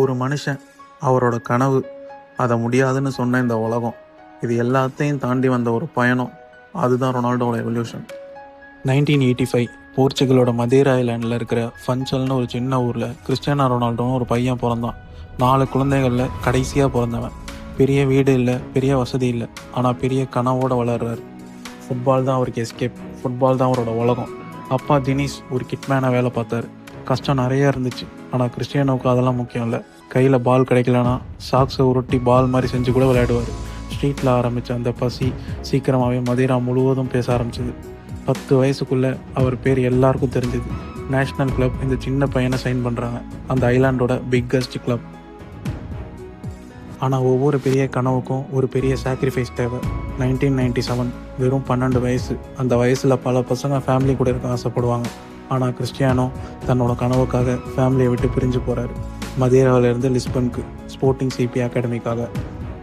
ஒரு மனுஷன், அவரோட கனவு, அதை முடியாதுன்னு சொன்ன இந்த உலகம், இது எல்லாத்தையும் தாண்டி வந்த ஒரு பயணம், அதுதான் ரொனால்டோவோட எவல்யூஷன். 1985 போர்ச்சுகலோட மதேரா ஐலாண்டில் இருக்கிற ஃபன்சல்னு ஒரு சின்ன ஊரில் கிறிஸ்டியானோ ரொனால்டோன்னு ஒரு பையன் பிறந்தான். 4 குழந்தைகளில் கடைசியாக பிறந்தவன். பெரிய வீடு இல்லை, பெரிய வசதி இல்லை, ஆனால் பெரிய கனவோடு வளர்றாரு. ஃபுட்பால் தான் அவருக்கு எஸ்கேப், ஃபுட்பால் தான் அவரோட உலகம். அப்பா தினேஷ் ஒரு கிட்மேனாக வேலை பார்த்தாரு. கஷ்டம் நிறையா இருந்துச்சு, ஆனால் கிறிஸ்டியானோவுக்கு அதெல்லாம் முக்கியம் இல்லை. கையில் பால் கிடைக்கலனா சாக்ஸை உருட்டி பால் மாதிரி செஞ்சு கூட விளையாடுவார். ஸ்ட்ரீட்டில் ஆரம்பித்த அந்த பசி சீக்கிரமாகவே மதீரா முழுவதும் பேச ஆரம்பிச்சிது. 10 வயசுக்குள்ளே அவர் பேர் எல்லாருக்கும் தெரிஞ்சுது. நேஷ்னல் கிளப் இந்த சின்ன பையனை சைன் பண்ணுறாங்க, அந்த ஐலாண்டோட பிக்கஸ்ட் கிளப். ஆனால் ஒவ்வொரு பெரிய கனவுக்கும் ஒரு பெரிய சாக்ரிஃபைஸ் தேவை. 1997 வெறும் 12 வயசு. அந்த வயசில் பல பசங்க ஃபேமிலி கூட இருக்க ஆசைப்படுவாங்க. ஆனால் கிறிஸ்டியானோ தன்னோட கனவுக்காக ஃபேமிலியை விட்டு பிரிஞ்சு போகிறாரு. மதேராவிலேருந்து லிஸ்பனுக்கு ஸ்போர்ட்டிங் சிபி அகாடமிக்காக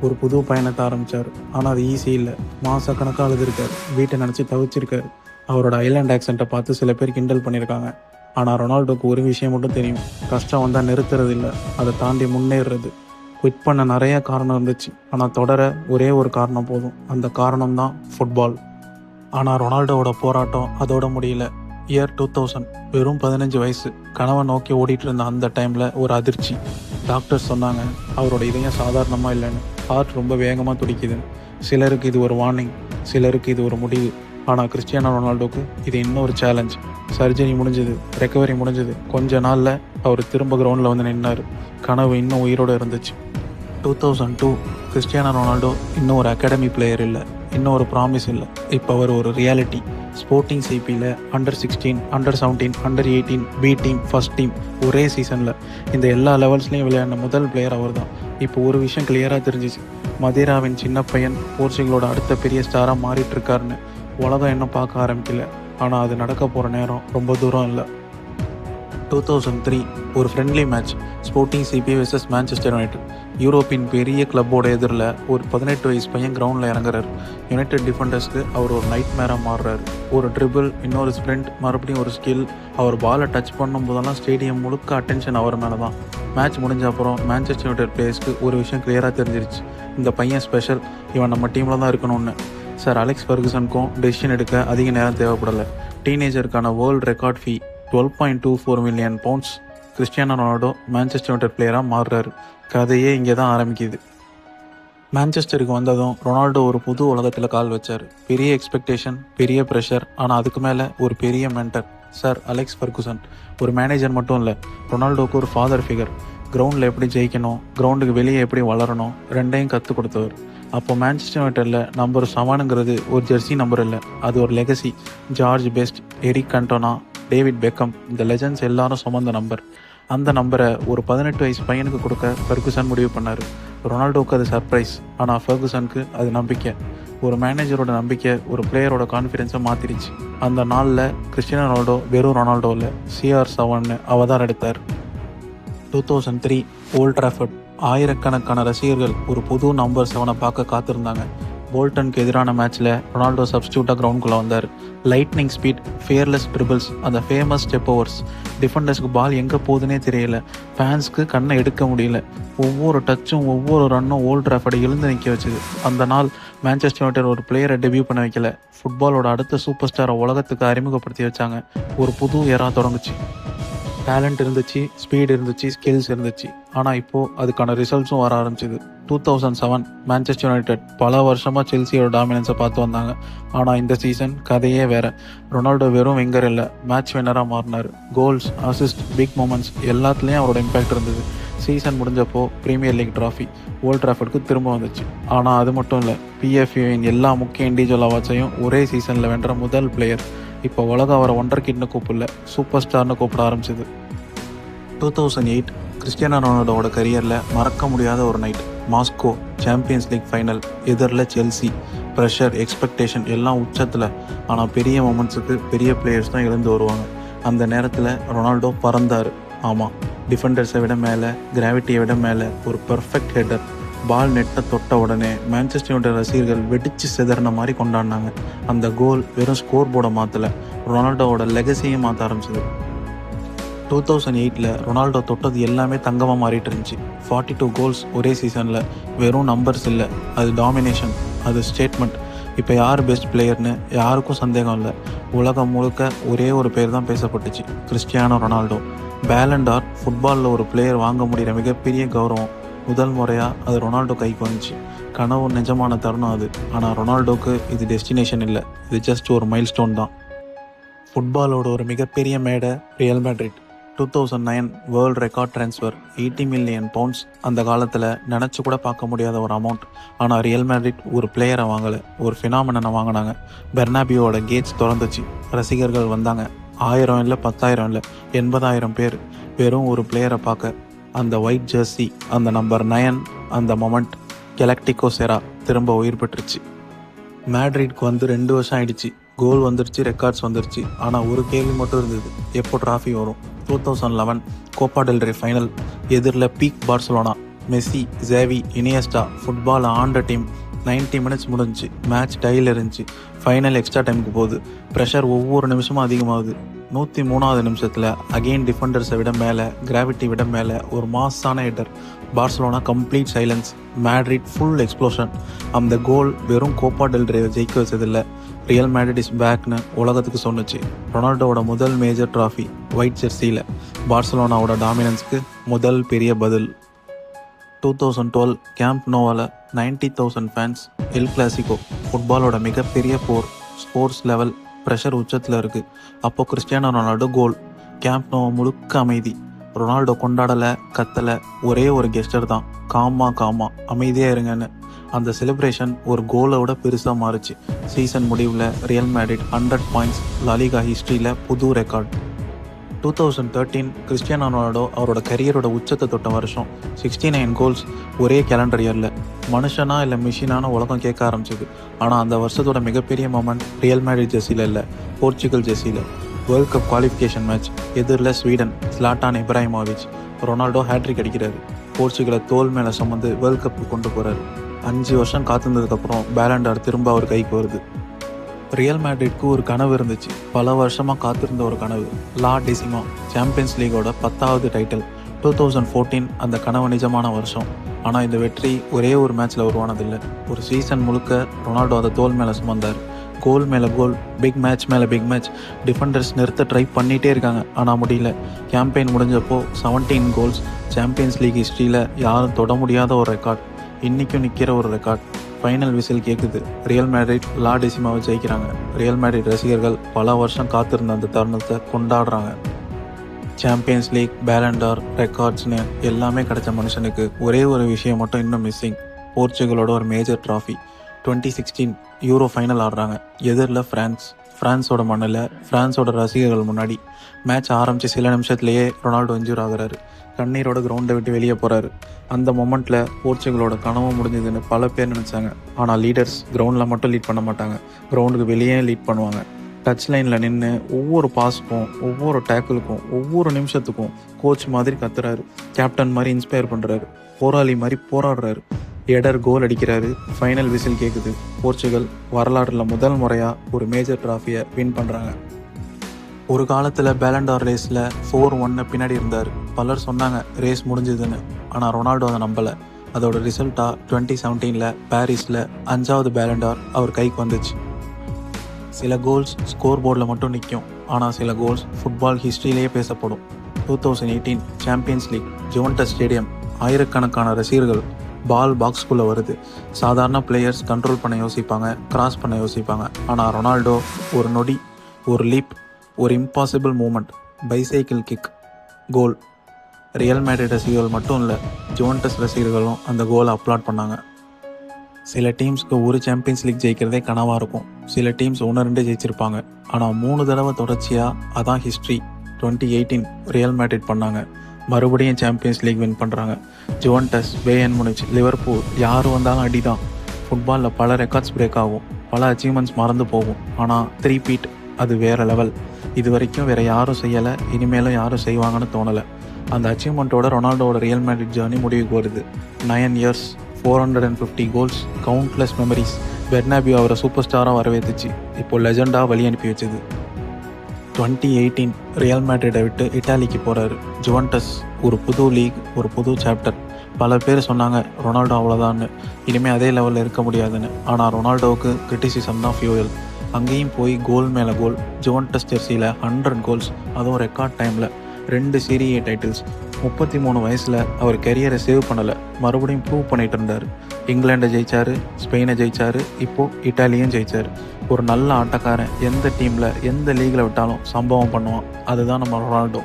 ஒரு புது பயணத்தை ஆரம்பித்தார். ஆனால் அது ஈஸி இல்லை. மாதக்கணக்காக அழுதுருக்கார், வீட்டை நினச்சி தவிச்சிருக்காரு. அவரோட ஐலாண்ட் ஆக்சென்ட்டை பார்த்து சில பேர் கிண்டல் பண்ணியிருக்காங்க. ஆனால் ரொனால்டோக்கு ஒரு விஷயம் மட்டும் தெரியும், கஷ்டம் வந்தால் நிறுத்துறது இல்லை, அதை தாண்டி முன்னேறுறது. குவிட் பண்ண நிறைய காரணம் இருந்துச்சு, ஆனால் தொடர ஒரே ஒரு காரணம் போதும். அந்த காரணம் தான் ஃபுட்பால். ஆனால் ரொனால்டோவோட போராட்டம் அதோட முடியல. இயர் 2000, வெறும் 15 வயசு. கனவை நோக்கி ஓடிட்டு இருந்த அந்த டைமில் ஒரு அதிர்ச்சி. டாக்டர்ஸ் சொன்னாங்க அவரோட இதயம் சாதாரணமாக இல்லைன்னு, ஹார்ட் ரொம்ப வேகமாக துடிக்குதுன்னு. சிலருக்கு இது ஒரு வார்னிங், சிலருக்கு இது ஒரு முடிவு. ஆனால் கிறிஸ்டியானோ ரொனால்டோக்கு இது இன்னொரு சேலஞ்ச். சர்ஜரி முடிஞ்சது, ரெக்கவரி முடிஞ்சது. கொஞ்ச நாளில் அவர் திரும்ப கிரவுண்டில் வந்து நின்னார். கனவு இன்னும் உயிரோடு இருந்துச்சு. 2002 கிறிஸ்டியானோ ரொனால்டோ இன்னும் ஒரு அகாடமி பிளேயர் இல்லை, இன்னும் ஒரு ப்ராமிஸ் இல்லை. இப்போ அவர் ஒரு ரியாலிட்டி. ஸ்போர்ட்டிங் சிபியில் under 16, under 17, under 18, B team, first team ஒரே சீசனில் இந்த எல்லா லெவல்ஸ்லையும் விளையாடின முதல் பிளேயர் அவர் தான். இப்போ ஒரு விஷயம் கிளியராக தெரிஞ்சிச்சு, மதேராவின் சின்ன பையன் போர்ச்சுகலோட அடுத்த பெரிய ஸ்டாராக மாறிட்டு இருக்காருன்னு. உலகம் இன்னும் பார்க்க ஆரம்பிக்கல, ஆனால் அது நடக்க போகிற நேரம் ரொம்ப தூரம் இல்லை. 2003 ஒரு friendly match, sporting CP versus Manchester United. யூரோப்பின் பெரிய கிளப்போட எதிரில் ஒரு 18 வயசு பையன் கிரவுண்டில் இறங்குறாரு. யுனைடெட் டிஃபெண்டர்ஸ்க்கு அவர் ஒரு நைட் மேராக மாறுறாரு. ஒரு ட்ரிபிள், இன்னொரு ஸ்ப்ரிண்ட், மறுபடியும் ஒரு ஸ்கில். அவர் பாலை டச் பண்ணும் போதெல்லாம் ஸ்டேடியம் முழுக்க அட்டென்ஷன் அவர் மேலே தான். மேட்ச் முடிஞ்ச அப்புறம் மான்செஸ்டர் யுனைடெட் பிளேயர்ஸ்க்கு ஒரு விஷயம் கிளியராக தெரிஞ்சிருச்சு, இந்த பையன் ஸ்பெஷல், இவன் நம்ம டீமில் தான் இருக்கணும்னு. சார் அலெக்ஸ் ஃபெர்குசனுக்கும் டெசிஷன் எடுக்க அதிக நேரம் தேவைப்படலை. டீனேஜருக்கான வேர்ல்டு ரெக்கார்ட் ஃபீ £12.24 million. Cristiano Ronaldo Manchester United பிளேயராக மாறுறாரு. கதையே இங்கே தான் ஆரம்பிக்குது. மான்செஸ்டருக்கு வந்ததும் ரொனால்டோ ஒரு புது உலகத்தில் கால் வச்சார். பெரிய எக்ஸ்பெக்டேஷன், பெரிய ப்ரெஷர், ஆனால் அதுக்கு மேலே ஒரு பெரிய மென்டர், சார் அலெக்ஸ் ஃபெர்குசன். ஒரு மேனேஜர் மட்டும் இல்லை, ரொனால்டோவுக்கு ஒரு ஃபாதர் ஃபிகர். கிரவுண்டில் எப்படி ஜெயிக்கணும், கிரவுண்டுக்கு வெளியே எப்படி வளரணும், ரெண்டையும் கற்றுக் கொடுத்தவர். அப்போ மான்செஸ்டர் யுனைடெடில் நம்பர் 7ங்கிறது ஒரு ஜெர்சி நம்பர் இல்லை, அது ஒரு legacy. George Best, Eric Cantona, David Beckham, இந்த லெஜண்ட்ஸ் எல்லாரும் சுமந்த நம்பர். அந்த நம்பரை ஒரு 18 வயசு பையனுக்கு கொடுக்க ஃபெர்குசன் முடிவு பண்ணார். ரொனால்டோவுக்கு அது சர்ப்ரைஸ், ஆனால் ஃபெர்குசனுக்கு அது நம்பிக்கை. ஒரு மேனேஜரோட நம்பிக்கை ஒரு பிளேயரோட கான்ஃபிடென்ஸை மாற்றிடுச்சு. அந்த நாளில் கிறிஸ்டியானோ ரொனால்டோ வெறும் ரொனால்டோ இல்லை, CR7 அவதாரம் எடுத்தார். 2003 ஓல்ட் ட்ராஃபர்ட். ஆயிரக்கணக்கான ரசிகர்கள் ஒரு புது நம்பர் 7 பார்க்க காத்திருந்தாங்க. போல்டனுக்கு எதிரான மேட்ச்சில் ரொனால்டோ சப்ஸ்டியூட்டாக கிரவுண்டுக்குள்ளே வந்தார். லைட்னிங் ஸ்பீட், ஃபியர்லெஸ் ட்ரிபிள்ஸ், அந்த ஃபேமஸ் ஸ்டெப் ஓவர்ஸ். டிஃபெண்டர்ஸ்க்கு பால் எங்கே போகுதுன்னே தெரியல, ஃபேன்ஸ்க்கு கண்ணை எடுக்க முடியல. ஒவ்வொரு டச்சும் ஒவ்வொரு ரன்னும் ஓல்ட் ட்ராஃபர்டை எழுந்து நிற்க வச்சுது. அந்த நாள் மான்செஸ்டர் யுனைடெட் ஒரு பிளேயரை டெபியூ பண்ண வைக்கல, ஃபுட்பாலோட அடுத்த சூப்பர் ஸ்டாரை உலகத்துக்கு அறிமுகப்படுத்தி வச்சாங்க. ஒரு புது எரா தொடங்குச்சு. டேலண்ட் இருந்துச்சு, ஸ்பீடு இருந்துச்சு, ஸ்கில்ஸ் இருந்துச்சு. ஆனால் இப்போது அதுக்கான ரிசல்ட்ஸும் வர ஆரம்பிச்சிது. 2007 மான்செஸ்டர் யுனைடெட் பல வருஷமாக செல்சியோட டாமினன்ஸை பார்த்து வந்தாங்க. ஆனால் இந்த சீசன் கதையே வேறு. ரொனால்டோ வெறும் விங்கர் இல்லை, மேட்ச் வின்னராக மாறினார். கோல்ஸ், அசிஸ்ட், பிக் மூமெண்ட்ஸ் எல்லாத்துலேயும் அவரோட இம்பேக்ட் இருந்தது. சீசன் முடிஞ்சப்போ பிரீமியர் லீக் ட்ராஃபி ஓல்ட் ட்ராஃபர்டுக்கு திரும்ப வந்துச்சு. ஆனால் அது மட்டும் இல்லை, PFAவின் எல்லா முக்கிய இண்டிவிஜுவல் அவார்ட்ஸையும் ஒரே சீசனில் வென்ற முதல் பிளேயர். இப்போ உலகம் அவரை ஒண்டர் கிட்னு கூப்பிடல, சூப்பர் ஸ்டார்னு கூப்பிட ஆரம்பிச்சிது. 2008 கிறிஸ்டியானோ ரொனால்டோவோட கரியரில் மறக்க முடியாத ஒரு night. Moscow champions league final, எதிரில் செல்சி. ப்ரெஷர், எக்ஸ்பெக்டேஷன் எல்லாம் உச்சத்தில். ஆனால் பெரிய மொமெண்ட்ஸுக்கு பெரிய பிளேயர்ஸ் தான் எழுந்து வருவாங்க. அந்த நேரத்தில் ரொனால்டோ பறந்தார். ஆமாம், டிஃபெண்டர்ஸை விட மேலே, கிராவிட்டியை விட மேலே ஒரு பர்ஃபெக்ட் ஹெட்டர். பால் நெட்டை தொட்ட உடனே மான்செஸ்டர் யுனைடெட் ரசிகர்கள் வெடிச்சு சிதறின மாதிரி கொண்டாடினாங்க. அந்த கோல் வெறும் ஸ்கோர் போர்டை மாற்றலை, ரொனால்டோவோட லெகசியை மாற்ற ஆரம்பிச்சது. 2008 ரொனால்டோ தொட்டது எல்லாமே தங்கமாக மாறிட்டு இருந்துச்சு. 42 கோல்ஸ் ஒரே சீசனில். வெறும் நம்பர்ஸ் இல்லை, அது டாமினேஷன், அது ஸ்டேட்மெண்ட். இப்போ யார் பெஸ்ட் பிளேயர்னு யாருக்கும் சந்தேகம் இல்லை. உலகம் முழுக்க ஒரே ஒரு பேர் தான் பேசப்பட்டுச்சு, கிறிஸ்டியானோ ரொனால்டோ. பேலன் d'Or ஃபுட்பாலில் ஒரு பிளேயர் வாங்க முடிகிற மிகப்பெரிய கௌரவம். முதல் முறையாக அது ரொனால்டோ கைக்கு வந்துச்சு. கனவு நிஜமான தருணம் அது. ஆனால் ரொனால்டோக்கு இது டெஸ்டினேஷன் இல்லை, இது ஜஸ்ட் ஒரு மைல்ஸ்டோன் தான். ஃபுட்பாலோட ஒரு மிகப்பெரிய மேடை real Madrid. 2009 world record transfer £80 million. அந்த காலத்தில் நினச்சி கூட பார்க்க முடியாத ஒரு அமௌண்ட். ஆனால் ரியல் மேட்ரிட் ஒரு பிளேயரை வாங்கலை, ஒரு ஃபினாமினனை வாங்கினாங்க. பெர்னாபியோட கேட்ஸ் திறந்துச்சு, ரசிகர்கள் வந்தாங்க. 1000 இல்லை, 10,000 இல்லை, 80,000 பேர் வெறும் ஒரு பிளேயரை பார்க்க. அந்த ஒயிட் ஜெர்சி, அந்த நம்பர் 9, அந்த மொமெண்ட் கெலக்டிகோ செரா திரும்ப உயிர் பெற்றுச்சு. மேட்ரிட்க்கு வந்து 2 வருஷம் ஆயிடுச்சு. கோல் வந்துருச்சு, ரெக்கார்ட்ஸ் வந்துருச்சு. ஆனால் ஒரு கேள்வி மட்டும் இருந்தது, எப்போ ட்ராஃபி வரும்? 2011 கோப்பா டெல் ரே ஃபைனல். எதிரில் peak Barcelona, Messi, JV, Iniesta. Football ஆண்ட டீம். 90 மினிட்ஸ் முடிஞ்சிச்சு, மேட்ச் டையில் இருந்துச்சு. ஃபைனல் எக்ஸ்ட்ரா டைமுக்கு போகுது. ப்ரெஷர் ஒவ்வொரு நிமிஷமும் அதிகமாகுது. 103வது நிமிஷத்தில் அகெயின் டிஃபெண்டர்ஸை விட மேலே, கிராவிட்டி விட மேலே ஒரு மாஸான header. Barcelona complete silence, Madrid full explosion. அந்த கோல் வெறும் கோப்பா டெல் ரே ஜெயிக்க வச்சதில்லை, ரியல் மேட்ரிட் இஸ் பேக்னு உலகத்துக்கு சொன்னுச்சு. ரொனால்டோவோட முதல் மேஜர் ட்ராஃபி ஒயிட் ஜெர்சியில். பார்சலோனாவோட டாமினன்ஸ்க்கு முதல் பெரிய பதில். 2012 Camp Nou 90,000 fans. El Clasico, ஃபுட்பாலோட மிகப்பெரிய போர். ஸ்போர்ட்ஸ் லெவல் ப்ரெஷர் உச்சத்தில் இருக்குது. அப்போது Cristiano Ronaldo goal. Camp Nou முழுக்க அமைதி. ரொனால்டோ கொண்டாடலை, கத்தலை, ஒரே ஒரு கெஸ்டர் தான், காமா அமைதியாக இருங்கன்னு. அந்த செலிப்ரேஷன் ஒரு கோலோட பெருசாக மாறுச்சு. சீசன் முடிவில் ரியல் மேட்ரிட் 100 பாயிண்ட்ஸ், லாலிகா ஹிஸ்ட்ரியில் புது ரெக்கார்ட். 2013 கிறிஸ்டியானோ ரொனால்டோ அவரோட கரியரோட உச்சத்தை தொட்ட வருஷம். 69 கோல்ஸ் ஒரே கேலண்டர் இயரில். மனுஷனா இல்லை மிஷினான உலகம் கேட்க ஆரம்பிச்சிது. ஆனால் அந்த வருஷத்தோட மிகப்பெரிய மொமெண்ட் ரியல் மேட்ரிட் ஜெர்சியில் இல்லை, போர்ச்சுகல் ஜெர்சியில். World Cup qualification match. எதிரில் Sweden, Zlatan Ibrahimovic. Ronaldo hattrick அடிக்கிறாரு. போர்ச்சுகலை தோல் மேலே சுமந்து வேர்ல்ட் கப்புக்கு கொண்டு போகிறாரு. 5 வருஷம் காத்திருந்ததுக்கப்புறம் பேலன் d'Or திரும்ப அவர் கைக்கு வருது. ரியல் மேட்ரிட்க்கு ஒரு கனவு இருந்துச்சு, பல வருஷமாக காத்திருந்த ஒரு கனவு. லா டெசிமா, சாம்பியன்ஸ் லீகோட 10வது டைட்டில். 2014 அந்த கனவு நிஜமான வருஷம். ஆனால் இந்த வெற்றி ஒரே ஒரு மேட்ச்சில் உருவானதில்லை, ஒரு சீசன் முழுக்க ரொனால்டோ அதை தோல் மேலே சுமந்தார். கோல் மேலே கோல், பிக் மேட்ச் மேலே பிக் மேட்ச். டிஃபெண்டர்ஸ் நிறுத்த ட்ரை பண்ணிகிட்டே இருக்காங்க, ஆனால் முடியல. கேம்பெயின் முடிஞ்சப்போ 17 கோல்ஸ். சாம்பியன்ஸ் லீக் ஹிஸ்ட்ரியில் யாரும் தொட முடியாத ஒரு ரெக்கார்ட், இன்றைக்கும் நிற்கிற ஒரு ரெக்கார்ட். ஃபைனல் விசில் கேட்குது. ரியல் மேட்ரிட் லா டெசிமாவை ஜெயிக்கிறாங்க. ரியல் மேட்ரிட் ரசிகர்கள் பல வருஷம் காத்திருந்த அந்த தருணத்தை கொண்டாடுறாங்க. சாம்பியன்ஸ் லீக், பேலன் d'Or, ரெக்கார்ட்ஸ்னு எல்லாமே கிடைச்ச மனுஷனுக்கு ஒரே ஒரு விஷயம் மட்டும் இன்னும் மிஸ்ஸிங். போர்ச்சுகலோட ஒரு மேஜர் ட்ராஃபி. 2016 யூரோ ஃபைனல் ஆடுறாங்க. எதிரில் ஃப்ரான்ஸோட மண்ணில், ஃப்ரான்ஸோட ரசிகர்கள் முன்னாடி. மேட்ச் ஆரம்பித்து சில நிமிஷத்துலேயே ரொனால்டோ இன்ஜூர் ஆகிறாரு. கண்ணீரோட கிரவுண்டை விட்டு வெளியே போகிறாரு. அந்த மொமெண்ட்டில் போர்ச்சுகலோட கனவு முடிஞ்சதுன்னு பல பேர் நினச்சாங்க. ஆனால் லீடர்ஸ் கிரவுண்டில் மட்டும் லீட் பண்ண மாட்டாங்க, கிரவுண்டுக்கு வெளியே லீட் பண்ணுவாங்க. டச் லைனில் நின்று ஒவ்வொரு பாஸுக்கும், ஒவ்வொரு டேக்கிளுக்கும், ஒவ்வொரு நிமிஷத்துக்கும் கோச் மாதிரி கத்துறாரு, கேப்டன் மாதிரி இன்ஸ்பயர் பண்ணுறாரு, போராளி மாதிரி போராடுறாரு. எடர் கோல் அடிக்கிறாரு. ஃபைனல் விசில் கேட்குது. போர்ச்சுகல் வரலாற்றில் முதல் முறையாக ஒரு மேஜர் ட்ராஃபியை வின் பண்ணுறாங்க. ஒரு காலத்தில் பேலன் d'Or ரேஸில் 4-1 பின்னாடி இருந்தார். பலர் சொன்னாங்க ரேஸ் முடிஞ்சதுன்னு. ஆனால் ரொனால்டோ அதை நம்பலை. அதோட ரிசல்ட்டாக 2017 பாரிஸில் 5வது பேலன் d'Or அவர் கைக்கு வந்துச்சு. சில கோல்ஸ் ஸ்கோர் போர்டில் மட்டும் நிற்கும், ஆனால் சில கோல்ஸ் ஃபுட்பால் ஹிஸ்ட்ரியிலேயே பேசப்படும். 2018 சாம்பியன்ஸ் லீக், ஜுவென்டஸ் ஸ்டேடியம், ஆயிரக்கணக்கான ரசிகர்கள். பால் பாக்ஸ்குள்ளே வருது. சாதாரண பிளேயர்ஸ் கண்ட்ரோல் பண்ண யோசிப்பாங்க, கிராஸ் பண்ண யோசிப்பாங்க. ஆனால் ரொனால்டோ ஒரு நொடி, ஒரு லீப், ஒரு இம்பாசிபிள் மூமெண்ட், பைசைக்கிள் கிக், கோல். ரியல் மேட்ரிட் ரசிகர்கள் மட்டும் இல்லை, ஜுவென்டஸ் ரசிகர்களும் அந்த கோலை அப்லாட் பண்ணாங்க. சில டீம்ஸ்க்கு ஒரு சாம்பியன்ஸ் லீக் ஜெயிக்கிறதே கனவாக இருக்கும். சில டீம்ஸ் 1-2 ஜெயிச்சிருப்பாங்க. ஆனால் 3 தடவை தொடர்ச்சியாக, அதான் ஹிஸ்ட்ரி. 2018 ரியல் மேட்ரிட் பண்ணாங்க. மறுபடியும் சாம்பியன்ஸ் லீக் வின் பண்ணுறாங்க. ஜுவென்டஸ், பேயர்ன் முனிச், லிவர்பூல், யார் வந்தாலும் அடி தான். ஃபுட்பாலில் பல ரெக்கார்ட்ஸ் பிரேக் ஆகும், பல அச்சீவ்மெண்ட்ஸ் மறந்து போகும். ஆனால் 3 பீட் அது வேறு லெவல். இது வரைக்கும் வேறு யாரும் செய்யலை, இனிமேலும் யாரும் செய்வாங்கன்னு தோணலை. அந்த அச்சீவ்மெண்ட்டோட ரொனால்டோவோட ரியல் மேட்ரிட் ஜேர்னி முடிவுக்கு வருது. 9 இயர்ஸ், 450 கோல்ஸ், கவுண்ட்லெஸ் மெமரிஸ். பெர்னாபியோ அவரை சூப்பர் ஸ்டாராக வரவேற்றுச்சு. இப்போ லெஜெண்டாக வழி அனுப்பி வச்சுது. 2018 ரியல் மேட்ரிடை விட்டு இட்டாலிக்கு போகிறாரு. ஜுவென்டஸ் ஒரு புது லீக், ஒரு புது சாப்டர். பல பேர் சொன்னாங்க ரொனால்டோ அவ்வளோதான்னு, இனிமேல் அதே லெவலில் இருக்க முடியாதுன்னு. ஆனால் ரொனால்டோவுக்கு கிரிட்டிசிசம் தான் ஃபியூயல். அங்கேயும் போய் கோல் மேலே கோல். ஜுவென்டஸ் ஜெர்சியில் 100 கோல்ஸ், அதுவும் ரெக்கார்ட் டைமில். 2 சீரிய டைட்டில்ஸ். 33 வயசில் அவர் கெரியரை சேவ் பண்ணலை, மறுபடியும் ப்ரூவ் பண்ணிட்டு இருந்தார். இங்கிலாண்டை ஜெயிச்சார், ஸ்பெயினை ஜெயிச்சார், இப்போது இட்டாலியும் ஜெயிச்சார். ஒரு நல்ல ஆட்டக்காரன் எந்த டீமில் எந்த லீகில் விட்டாலும் சம்பவம் பண்ணுவான். அதுதான் நம்ம ரொனால்டோ.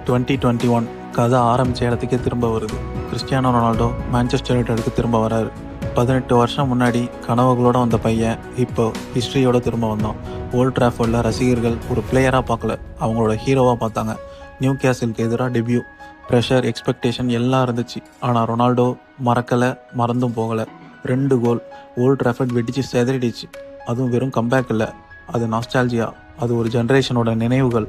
2021 கதை ஆரம்பித்த இடத்துக்கே திரும்ப வருது. கிறிஸ்டியானோ ரொனால்டோ மான்செஸ்டர் யுனைட்டடுக்கு திரும்ப வராரு. 18 வருஷம் முன்னாடி கனவுகளோடு வந்த பையன் இப்போ ஹிஸ்ட்ரியோடு திரும்ப வந்தான். ஓல்ட் ட்ராஃபோர்டில் ரசிகர்கள் ஒரு பிளேயராக பார்க்கல, அவங்களோட ஹீரோவாக பார்த்தாங்க. நியூ கேசலுக்கு எதிராக டெபியூ. ப்ரெஷர், எக்ஸ்பெக்டேஷன் எல்லாம் இருந்துச்சு. ஆனால் ரொனால்டோ மறக்கலை, மறந்தும் போகலை. 2 கோல். ஓல்ட் ட்ராஃபோர்ட் வெடிச்சு செதறிடுச்சு. அதுவும் வெறும் கம்பேக் இல்லை, அது நாஸ்டால்ஜியா. அது ஒரு ஜென்ரேஷனோட நினைவுகள்.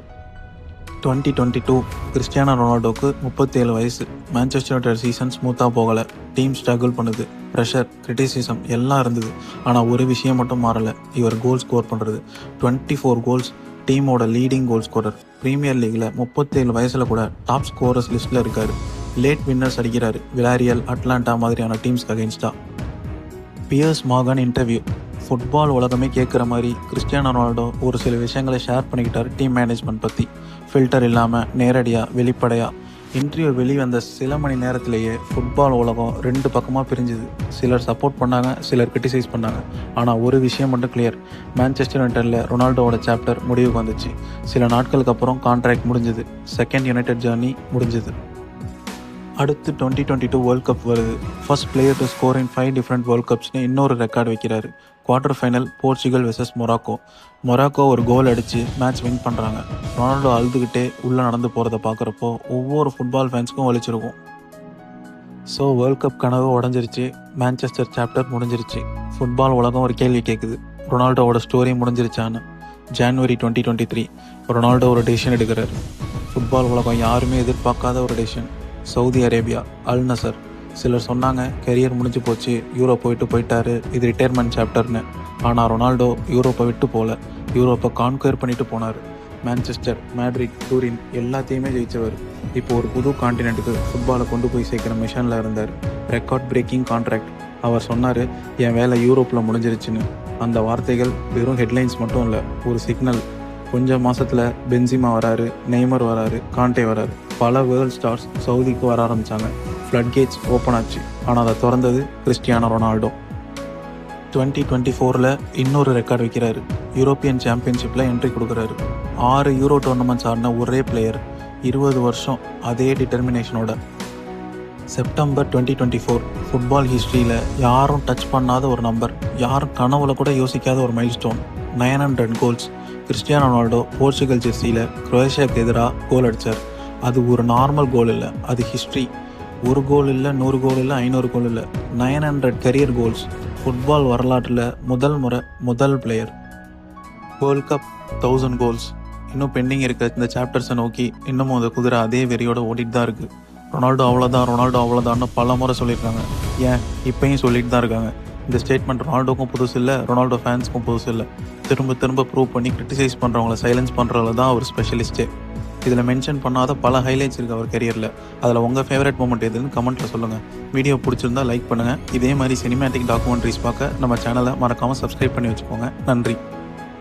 2022 கிறிஸ்டியானோ ரொனால்டோவுக்கு 37 வயசு. மான்செஸ்டர் யுனைட்டட் சீசன் ஸ்மூத்தாக போகலை. டீம் ஸ்ட்ரகிள் பண்ணுது. ப்ரெஷர், கிரிட்டிசிசம் எல்லாம் இருந்தது. ஆனால் ஒரு விஷயம் மட்டும் மாறலை, இவர் கோல் ஸ்கோர் பண்ணுறது. 24 கோல்ஸ். டீமோட லீடிங் கோல் ஸ்கோரர். ப்ரீமியர் லீக்கில் 37 வயசில் கூட டாப் ஸ்கோரர்ஸ் லிஸ்ட்டில் இருக்கார். லேட் வின்னர்ஸ் அடிக்கிறாரு, விலாரியல், அட்லாண்டா மாதிரியான டீம்ஸ்க்கு அகெயின்ஸ்டாக. Piers Morgan interview. ஃபுட்பால் உலகமே கேட்குற மாதிரி கிறிஸ்டியானோ ரொனால்டோ ஒரு சில விஷயங்களை ஷேர் பண்ணிக்கிட்டார் டீம் மேனேஜ்மெண்ட் பற்றி. ஃபில்டர் இல்லாமல் நேரடியாக வெளிப்படையாக. இன்டர்வியூ வெளிவந்த சில மணி நேரத்திலேயே ஃபுட்பால் உலகம் 2 பக்கமாக பிரிஞ்சுது. சிலர் சப்போர்ட் பண்ணாங்க, சிலர் கிரிட்டிசைஸ் பண்ணாங்க. ஆனால் ஒரு விஷயம் மட்டும் கிளியர், மான்செஸ்டர் யுனைட்டடில் ரொனால்டோவோட சாப்டர் முடிவுக்கு வந்துச்சு. சில நாட்களுக்கு அப்புறம் கான்ட்ராக்ட் முடிஞ்சுது. செகண்ட் யுனைடெட் ஜர்னி முடிஞ்சுது. அடுத்து 2022 வேர்ல்ட் கப் வருது. First player to score in 5 different world கப்ஸ்னு இன்னொரு ரெக்கார்டு வைக்கிறாரு. Quarter final Portugal versus Morocco ஒரு கோல் அடித்து மேட்ச் வின் பண்ணுறாங்க. ரொனால்டோ அழுதுகிட்டே உள்ளே நடந்து போகிறத பார்க்குறப்போ ஒவ்வொரு ஃபுட்பால் ஃபேன்ஸுக்கும் வலிச்சிருக்கும். ஸோ வேர்ல்ட் கப் கனவு உடஞ்சிருச்சு, மான்செஸ்டர் சாப்டர் முடிஞ்சிருச்சு. ஃபுட்பால் உலகம் ஒரு கேள்வி கேட்குது, ரொனால்டோவோட ஸ்டோரி முடிஞ்சிருச்சான்னு. ஜான்வரி 2023 ரொனால்டோ ஒரு டெசிஷன் எடுக்கிறார். ஃபுட்பால் உலகம் யாருமே எதிர்பார்க்காத ஒரு டெசிஷன். சவுதி அரேபியா, அல் நசர். சிலர் சொன்னாங்க கெரியர் முடிஞ்சு போச்சு, யூரோப் போயிட்டாரு, இது ரிட்டையர்மெண்ட் சாப்டர்னு. ஆனால் ரொனால்டோ யூரோப்பை விட்டு போகல, யூரோப்பை கான்குயர் பண்ணிட்டு போனார். மான்செஸ்டர், மேட்ரிட், டூரின் எல்லாத்தையுமே ஜெயித்தவர். இப்போ ஒரு புது கான்டினென்ட்டுக்கு ஃபுட்பாலை கொண்டு போய் சேர்க்குற மிஷனில் இருந்தார். Record braking contract. அவர் சொன்னார், என் வேலை யூரோப்பில் முடிஞ்சிருச்சுன்னு. அந்த வார்த்தைகள் வெறும் ஹெட்லைன்ஸ் மட்டும் இல்லை, ஒரு சிக்னல். கொஞ்சம் மாதத்தில் பென்சிமா வராரு, நெய்மர் வராரு, காண்டே வராரு. பல வேர்ல்ட் ஸ்டார்ஸ் சவுதிக்கு வர ஆரம்பித்தாங்க. ஃப்ளட் கேட்ஸ் ஓப்பன் ஆச்சு. ஆனால் அதை திறந்தது கிறிஸ்டியானோ ரொனால்டோ. 2024 இன்னொரு ரெக்கார்டு வைக்கிறாரு. யூரோப்பியன் சாம்பியன்ஷிப்பில் என்ட்ரி கொடுக்குறாரு. 6 யூரோ டோர்னமெண்ட்ஸ் ஆடின ஒரே பிளேயர். 20 வருஷம் அதே டிட்டர்மினேஷனோட. செப்டம்பர் 2024 ஃபுட்பால் ஹிஸ்ட்ரியில் யாரும் டச் பண்ணாத ஒரு நம்பர், யாரும் கனவுல கூட யோசிக்காத ஒரு milestone. 900 goals. Cristiano Ronaldo Portugal ஜெர்சியில் குரோஷியாவுக்கு எதிராக கோல் அடித்தார். அது ஒரு நார்மல் கோல் இல்லை, அது ஹிஸ்ட்ரி. 1 கோல் இல்லை, 100 கோல் இல்லை, 500 கோல் இல்லை, 900 கரியர் கோல்ஸ். ஃபுட்பால் வரலாற்றில் முதல் பிளேயர். World cup 1000 goals. இன்னும் பெண்டிங் இருக்க இந்த சாப்டர்ஸை நோக்கி இன்னமும் அந்த குதிரை அதே வெறியோட ஓடிட்டு தான் இருக்குது. ரொனால்டோ அவ்வளோதான்னு பல முறை சொல்லியிருக்காங்க. ஏன் இப்பயும் சொல்லிட்டு தான் இருக்காங்க. இந்த ஸ்டேட்மெண்ட் ரொனால்டோக்கும் புதுசு இல்லை, ரொனால்டோ ஃபேன்ஸுக்கும் புதுசு இல்லை. திரும்ப ப்ரூவ் பண்ணி கிரிட்டிசைஸ் பண்ணுறவங்கள சைலன்ஸ் பண்ணுறதுல தான் அவர் ஸ்பெஷலிஸ்ட்டே. இதில் மென்ஷன் பண்ணாத பல ஹைலைட்ஸ் இருக்குது அவர் கெரியரில். அதில் உங்கள் ஃபேவரட் மூமெண்ட் எதுன்னு கமெண்ட்டில் சொல்லுங்கள். வீடியோ பிடிச்சிருந்தா லைக் பண்ணுங்கள். இதே மாதிரி சினிமேட்டிக் டாக்குமெண்ட்ரிஸ் பார்க்க நம்ம சேனலை மறக்காமல் சப்ஸ்கிரைப் பண்ணி வச்சுக்கோங்க. நன்றி.